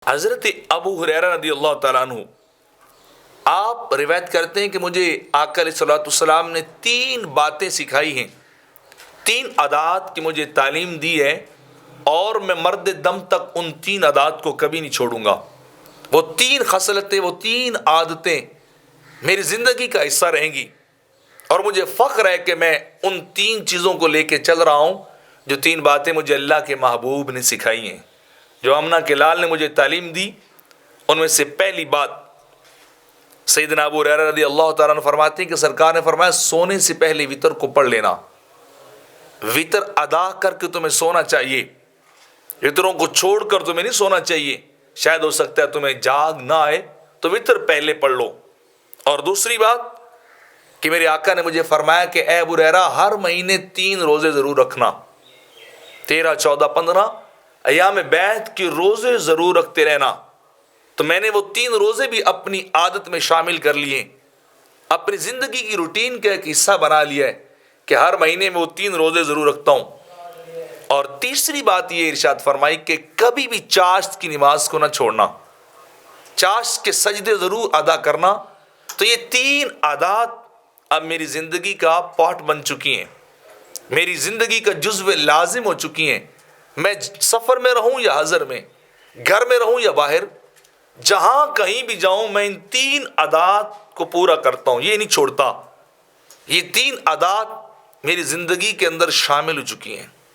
حضرت ابو ہریرہ رضی اللہ تعالیٰ عنہ آپ روایت کرتے ہیں کہ مجھے آقا علیہ الصلوۃ والسلام نے 3 باتیں سکھائی ہیں، 3 عادات کی مجھے تعلیم دی ہے، اور میں مرد دم تک ان 3 عادات کو کبھی نہیں چھوڑوں گا۔ وہ 3 خصلتیں، وہ 3 عادتیں میری زندگی کا حصہ رہیں گی، اور مجھے فخر ہے کہ میں ان 3 چیزوں کو لے کے چل رہا ہوں جو 3 باتیں مجھے اللہ کے محبوب نے سکھائی ہیں، جو آمنہ کے لال نے مجھے تعلیم دی۔ ان میں سے پہلی بات سیدنا ابو ہریرہ رضی اللہ تعالیٰ عنہ فرماتے ہیں کہ سرکار نے فرمایا سونے سے پہلے وتر کو پڑھ لینا، وتر ادا کر کے تمہیں سونا چاہیے، وتروں کو چھوڑ کر تمہیں نہیں سونا چاہیے، شاید ہو سکتا ہے تمہیں جاگ نہ آئے تو وتر پہلے پڑھ لو۔ اور دوسری بات کہ میرے آقا نے مجھے فرمایا کہ اے ابو ہریرہ ہر مہینے 3 روزے ضرور رکھنا، 13، 14، 15 ایام بیعت کے روزے ضرور رکھتے رہنا۔ تو میں نے وہ 3 روزے بھی اپنی عادت میں شامل کر لیے، اپنی زندگی کی روٹین کا ایک حصہ بنا لیا ہے کہ ہر مہینے میں وہ 3 روزے ضرور رکھتا ہوں۔ اور تیسری بات یہ ارشاد فرمائی کہ کبھی بھی چاشت کی نماز کو نہ چھوڑنا، چاشت کے سجدے ضرور ادا کرنا۔ تو یہ 3 عادات اب میری زندگی کا پارٹ بن چکی ہیں، میری زندگی کا جزو لازم ہو چکی ہیں۔ میں سفر میں رہوں یا حضر میں، گھر میں رہوں یا باہر، جہاں کہیں بھی جاؤں میں ان 3 عادات کو پورا کرتا ہوں، یہ نہیں چھوڑتا۔ یہ 3 عادات میری زندگی کے اندر شامل ہو چکی ہیں۔